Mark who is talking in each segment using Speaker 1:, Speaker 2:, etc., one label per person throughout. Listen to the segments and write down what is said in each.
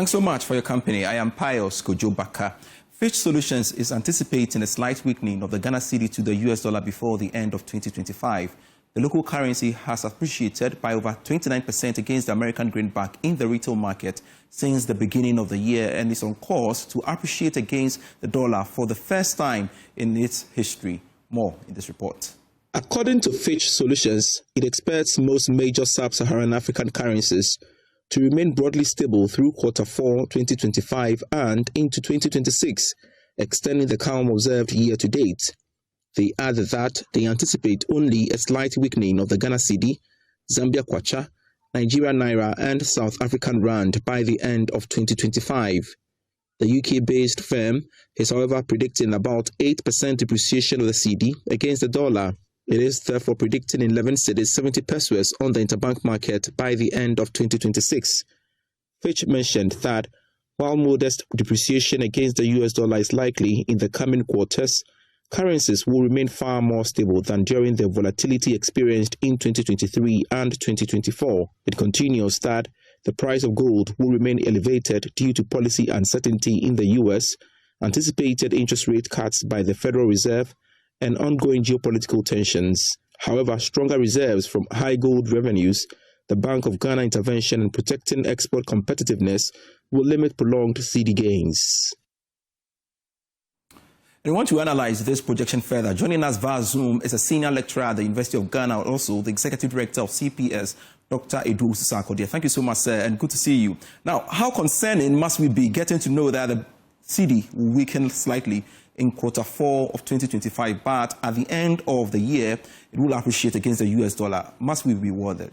Speaker 1: Thanks so much for your company. I am Pious Kojo Backah. Fitch Solutions is anticipating a slight weakening of the Ghana Cedi to the US dollar before the end of 2025. The local currency has appreciated by over 29% against the American greenback in the retail market since the beginning of the year and is on course to appreciate against the dollar for the first time in its history. More in this report. According to Fitch Solutions, it expects most major sub-Saharan African currencies to remain broadly stable through Q4 2025 and into 2026, extending the calm observed year to date. They add that they anticipate only a slight weakening of the Ghana Cedi, Zambia Kwacha, Nigeria Naira and South African Rand by the end of 2025. The UK-based firm is, however, predicting about 8% depreciation of the Cedi against the dollar. It is therefore predicting 11 cedis 70 pesos on the interbank market by the end of 2026. Fitch mentioned that while modest depreciation against the US dollar is likely in the coming quarters, currencies will remain far more stable than during the volatility experienced in 2023 and 2024. It continues that the price of gold will remain elevated due to policy uncertainty in the US, anticipated interest rate cuts by the Federal Reserve, and ongoing geopolitical tensions. However, stronger reserves from high gold revenues, the Bank of Ghana intervention in protecting export competitiveness will limit prolonged Cedi gains. We want to analyze this projection further. Joining us via Zoom is a senior lecturer at the University of Ghana, also the executive director of CPS, Dr. Edu Sakodia. Thank you so much, sir, and good to see you. Now, how concerning must we be getting to know that the Cedi will weaken slightly in Q4 of 2025, but at the end of the year, it will appreciate against the US dollar? Must we be worried?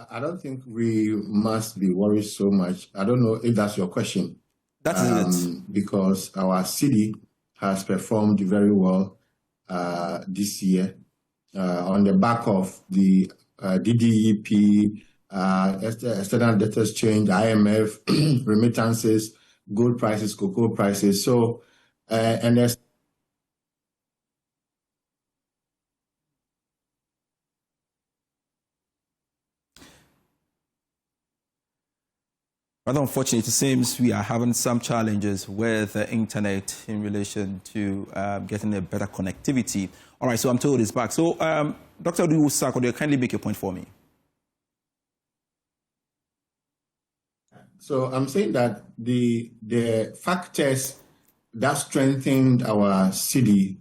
Speaker 2: I don't think we must be worried so much. I don't know if that's your question.
Speaker 1: That is it.
Speaker 2: Because our Cedi has performed very well this year on the back of the DDEP, external debt exchange, IMF, remittances, gold prices, cocoa prices. So, and there's
Speaker 1: rather unfortunate, it seems we are having some challenges with the internet in relation to getting a better connectivity. All right, so I'm told it's back. So, Dr. Edu Sakodia, kindly make a point for me.
Speaker 2: So I'm saying that the factors that strengthened our Cedi,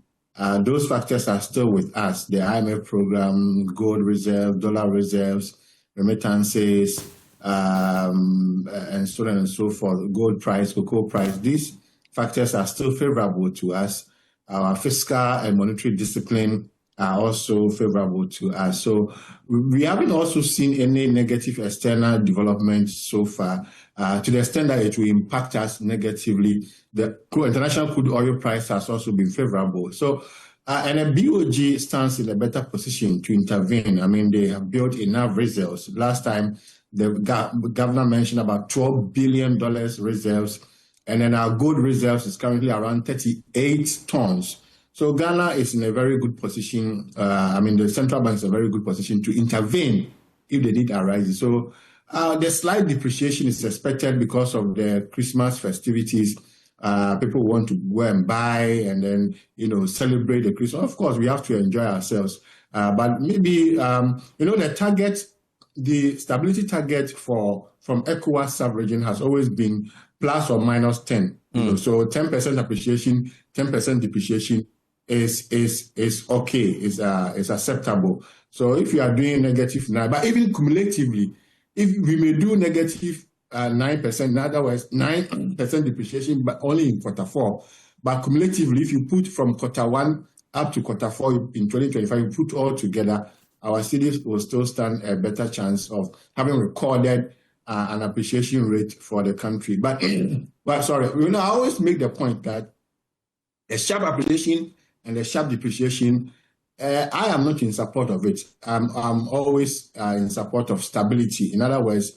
Speaker 2: those factors are still with us. The IMF program, gold reserve, dollar reserves, remittances, and so on and so forth, gold price, cocoa price. These factors are still favorable to us. Our fiscal and monetary discipline are also favorable to us. So we haven't also seen any negative external development so far, to the extent that it will impact us negatively. The international crude oil price has also been favorable. So, and the BOG stands in a better position to intervene. I mean, they have built enough reserves. Last time, the governor mentioned about $12 billion reserves, and then our gold reserves is currently around 38 tons. So Ghana is in a very good position. I mean, the central bank is in a very good position to intervene if the need arises. So the slight depreciation is expected because of the Christmas festivities. People want to go and buy and then, celebrate the Christmas. Of course, we have to enjoy ourselves. But maybe, the target, the stability target from ECOWAS sub-region has always been plus or minus 10. So 10% appreciation, 10% depreciation is okay, is acceptable. So if you are doing negative now, but even cumulatively, if we may do negative 9%, in other words, 9% depreciation, but only in Q4. But cumulatively, if you put from Q1 up to Q4 in 2025, you put all together, our cities will still stand a better chance of having recorded an appreciation rate for the country. But sorry, I always make the point that a sharp appreciation and a sharp depreciation, I am not in support of it. I'm always in support of stability. In other words,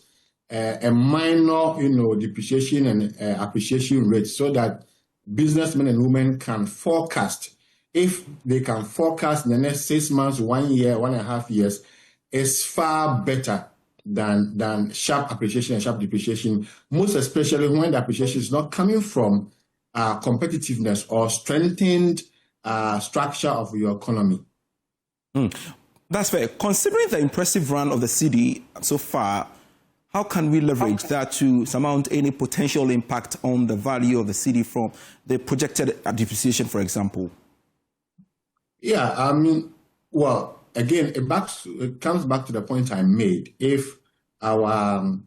Speaker 2: a minor, depreciation and appreciation rate so that businessmen and women can forecast. If they can forecast in the next 6 months, 1 year, 1.5 years, it's far better than sharp appreciation and sharp depreciation, most especially when the appreciation is not coming from competitiveness or strengthened structure of your economy.
Speaker 1: That's fair. Considering the impressive run of the Cedi so far, how can we leverage that to surmount any potential impact on the value of the Cedi from the projected depreciation, for example?
Speaker 2: Yeah, I mean, well, again, it comes back to the point I made. If our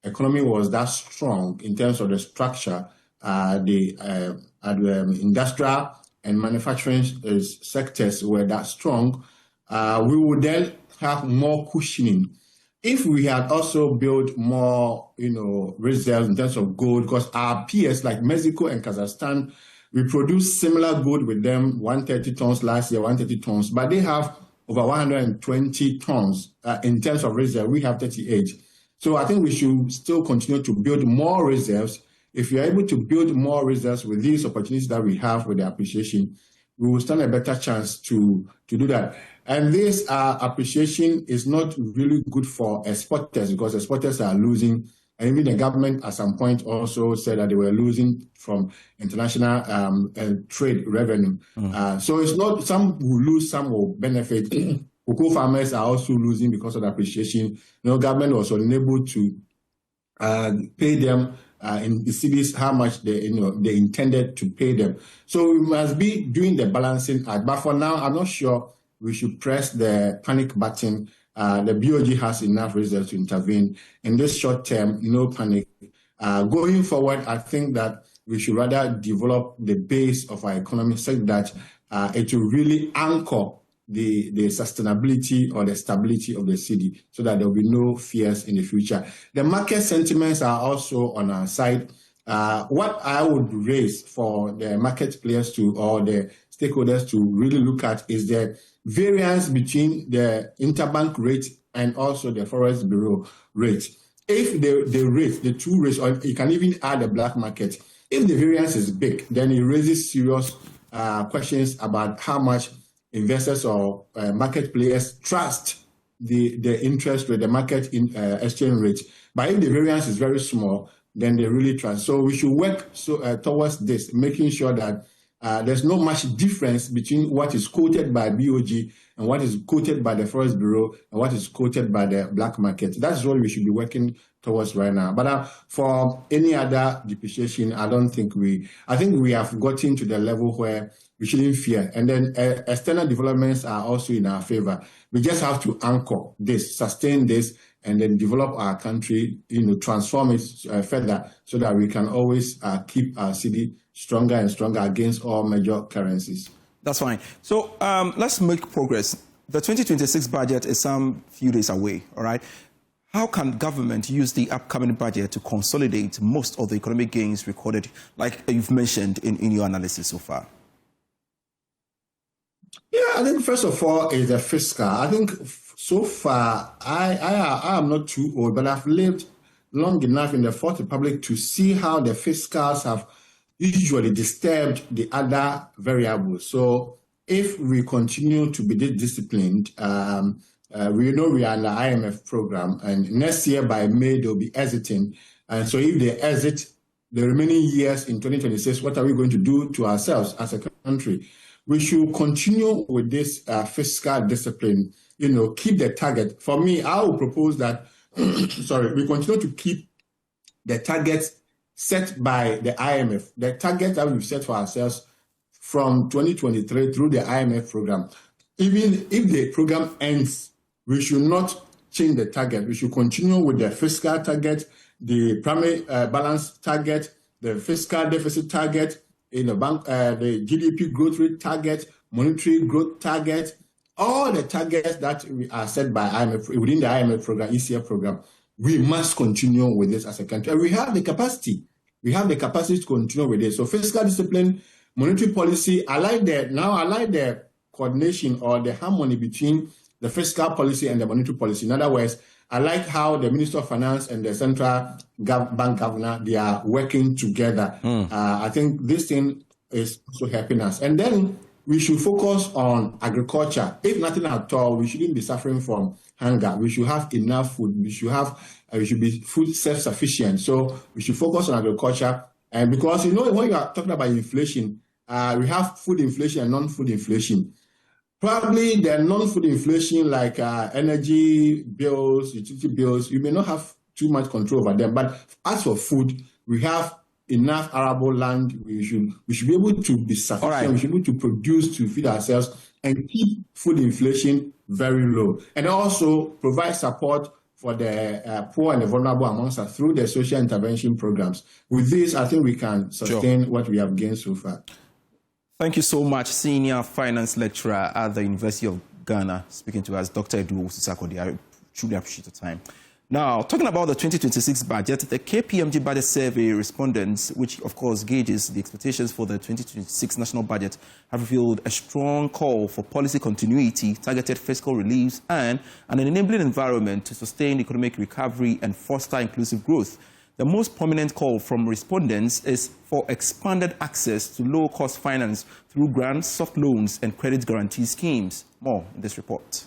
Speaker 2: economy was that strong in terms of the structure, the industrial and manufacturing sectors were that strong, we would then have more cushioning. If we had also built more, reserves in terms of gold, because our peers like Mexico and Kazakhstan, we produced similar gold with them, 130 tons last year, 130 tons, but they have over 120 tons in terms of reserve. We have 38. So I think we should still continue to build more reserves. If we are able to build more reserves with these opportunities that we have with the appreciation, we will stand a better chance to do that. And this appreciation is not really good for exporters because exporters are losing. And even the government at some point also said that they were losing from international trade revenue. So it's not, some will lose, some will benefit. Cocoa farmers are also losing because of the appreciation. Government was unable to pay them in the cities how much they intended to pay them. So we must be doing the balancing act. But for now, I'm not sure we should press the panic button. The BOG has enough reserves to intervene. In this short term, no panic. Going forward, I think that we should rather develop the base of our economy so that it will really anchor the sustainability or the stability of the city so that there will be no fears in the future. The market sentiments are also on our side. What I would raise for the market players or the stakeholders to really look at is the variance between the interbank rate and also the Forex Bureau rate. If the two rates, or you can even add the black market, if the variance is big, then it raises serious questions about how much investors or market players trust the interest rate, the market exchange rate. But if the variance is very small, then they really trust. So we should work towards this, making sure that there's not much difference between what is quoted by BOG and what is quoted by the Forex Bureau and what is quoted by the black market. That's what we should be working towards right now. But for any other depreciation, I think we have gotten to the level where we shouldn't fear. And then external developments are also in our favor. We just have to anchor this, sustain this, and then develop our country, transform it further so that we can always keep our city stronger and stronger against all major currencies.
Speaker 1: That's fine. So let's make progress. The 2026 budget is some few days away, all right? How can government use the upcoming budget to consolidate most of the economic gains recorded, like you've mentioned in your analysis so far?
Speaker 2: Yeah, I think first of all is the fiscal. I think so far, I am not too old, but I've lived long enough in the Fourth Republic to see how the fiscals have usually disturbed the other variables. So if we continue to be disciplined, we know we are in the IMF program, and next year by May they'll be exiting. And so if they exit the remaining years in 2026, what are we going to do to ourselves as a country? We should continue with this fiscal discipline, keep the target. For me, I will propose that, we continue to keep the targets set by the IMF, the target that we've set for ourselves from 2023 through the IMF program. Even if the program ends, we should not change the target. We should continue with the fiscal target, the primary balance target, the fiscal deficit target, the GDP growth rate target, monetary growth target, all the targets that are set by IMF within the IMF program, ECF program. We must continue with this as a country. And we have the capacity. We have the capacity to continue with this. So fiscal discipline, monetary policy, I like the coordination or the harmony between the fiscal policy and the monetary policy. In other words, I like how the Minister of Finance and the Central Bank Governor, they are working together. I think this thing is also helping us. And then we should focus on agriculture. If nothing at all, we shouldn't be suffering from hunger. We should have enough food. We should be food self-sufficient. So we should focus on agriculture. And because, when you are talking about inflation, we have food inflation and non-food inflation. Probably the non-food inflation like energy bills, utility bills, you may not have too much control over them. But as for food, we have enough arable land. We should be able to be sufficient. Right. We should be able to produce to feed ourselves and keep food inflation very low. And also provide support for the poor and the vulnerable amongst us through the social intervention programs. With this, I think we can sustain what we have gained so far.
Speaker 1: Thank you so much, Senior Finance Lecturer at the University of Ghana, speaking to us, Dr. Edu Osisakodi. I truly appreciate the time. Now, talking about the 2026 budget, the KPMG budget survey respondents, which of course gauges the expectations for the 2026 national budget, have revealed a strong call for policy continuity, targeted fiscal reliefs, and an enabling environment to sustain economic recovery and foster inclusive growth. The most prominent call from respondents is for expanded access to low-cost finance through grants, soft loans, and credit guarantee schemes. More in this report.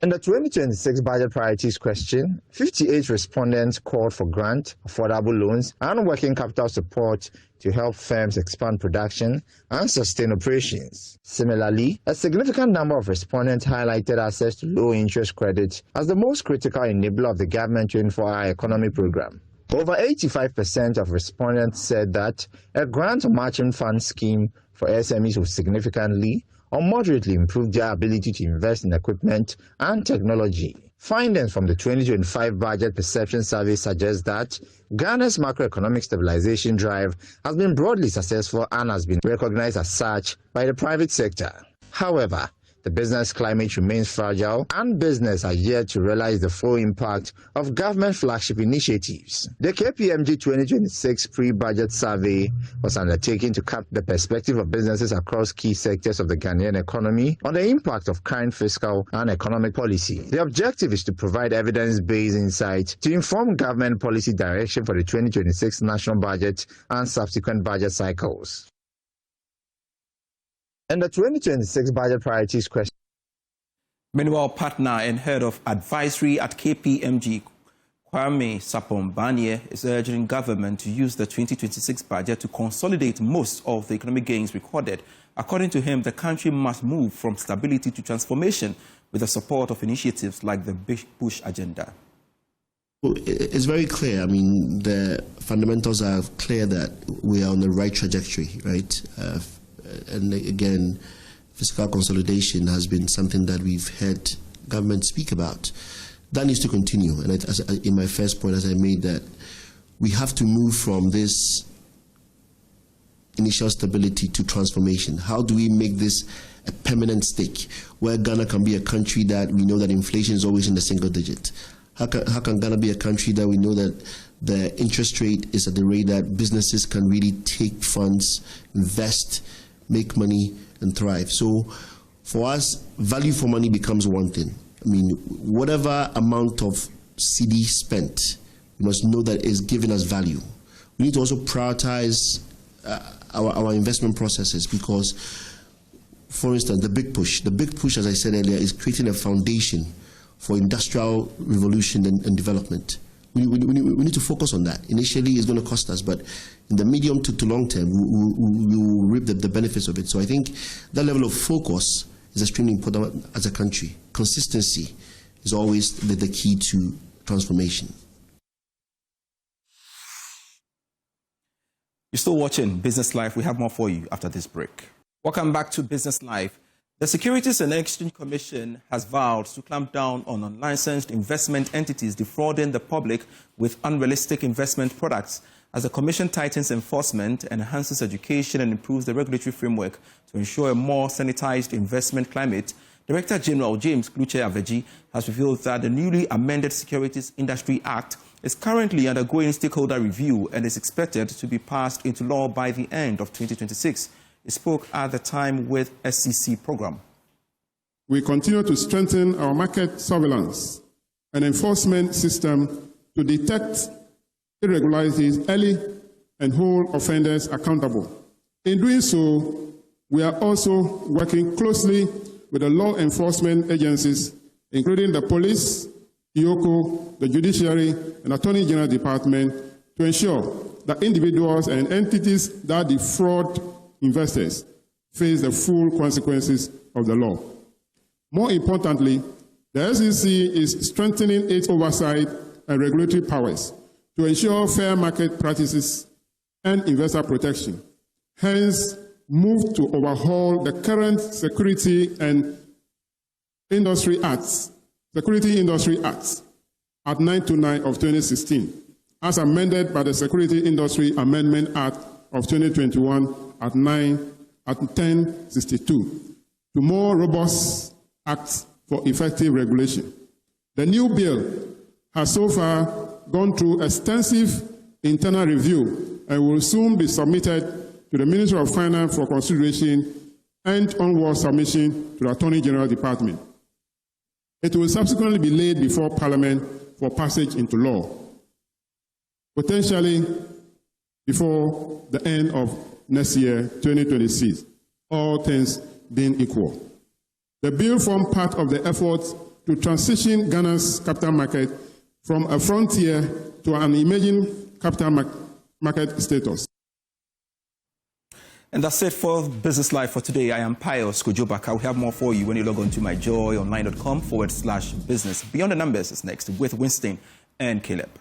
Speaker 3: In the 2026 budget priorities question, 58 respondents called for grant, affordable loans, and working capital support to help firms expand production and sustain operations. Similarly, a significant number of respondents highlighted access to low-interest credit as the most critical enabler of the government 24-hour economy program. Over 85% of respondents said that a grant or matching fund scheme for SMEs will significantly or moderately improve their ability to invest in equipment and technology. Findings from the 2025 Budget Perception Survey suggest that Ghana's macroeconomic stabilization drive has been broadly successful and has been recognized as such by the private sector. However, the business climate remains fragile and business are yet to realize the full impact of government flagship initiatives. The KPMG 2026 pre-budget survey was undertaken to capture the perspective of businesses across key sectors of the Ghanaian economy on the impact of current fiscal and economic policy. The objective is to provide evidence-based insight to inform government policy direction for the 2026 national budget and subsequent budget cycles. In the 2026 budget priorities question.
Speaker 1: Meanwhile, partner and head of advisory at KPMG, Kwame Sapon-Banier, is urging government to use the 2026 budget to consolidate most of the economic gains recorded. According to him, the country must move from stability to transformation with the support of initiatives like the Big Push agenda.
Speaker 4: Well, it's very clear. I mean, the fundamentals are clear that we are on the right trajectory, right? And again, fiscal consolidation has been something that we've heard government speak about. That needs to continue. And in my first point, as I made, that we have to move from this initial stability to transformation. How do we make this a permanent stake where Ghana can be a country that we know that inflation is always in the single digit? How can Ghana be a country that we know that the interest rate is at the rate that businesses can really take funds, invest, make money, and thrive? So for us, value for money becomes one thing. I mean, whatever amount of Cedi spent, we must know that is giving us value. We need to also prioritize our investment processes because, for instance, the big push, as I said earlier, is creating a foundation for industrial revolution and development. We need to focus on that. Initially, it's going to cost us, but in the medium to long term, we will reap the benefits of it. So I think that level of focus is extremely important as a country. Consistency is always the key to transformation.
Speaker 1: You're still watching Business Live. We have more for you after this break. Welcome back to Business Live. The Securities and Exchange Commission has vowed to clamp down on unlicensed investment entities defrauding the public with unrealistic investment products. As the Commission tightens enforcement, enhances education and improves the regulatory framework to ensure a more sanitized investment climate, Director General James Kluche-Aveji has revealed that the newly amended Securities Industry Act is currently undergoing stakeholder review and is expected to be passed into law by the end of 2026. He spoke at the time with SCC program.
Speaker 5: we continue to strengthen our market surveillance and enforcement system to detect irregularities early and hold offenders accountable. In doing so, we are also working closely with the law enforcement agencies, including the police, IOCO, the Judiciary, and Attorney General Department, to ensure that individuals and entities that defraud investors face the full consequences of the law. More importantly, the SEC is strengthening its oversight and regulatory powers to ensure fair market practices and investor protection. Hence, move to overhaul the current Security Industry Acts Act 929 of 2016, as amended by the Security Industry Amendment Act of 2021 at 1062, to more robust acts for effective regulation. The new bill has so far gone through extensive internal review and will soon be submitted to the Ministry of Finance for consideration and onward submission to the Attorney General Department. It will subsequently be laid before Parliament for passage into law, potentially before the end of next year, 2026, all things being equal. The bill forms part of the effort to transition Ghana's capital market from a frontier to an emerging capital market status.
Speaker 1: And that's it for Business Live for today. I am Pious Kojo Backah. We have more for you when you log on to myjoyonline.com/business. Beyond the Numbers is next with Winston and Caleb.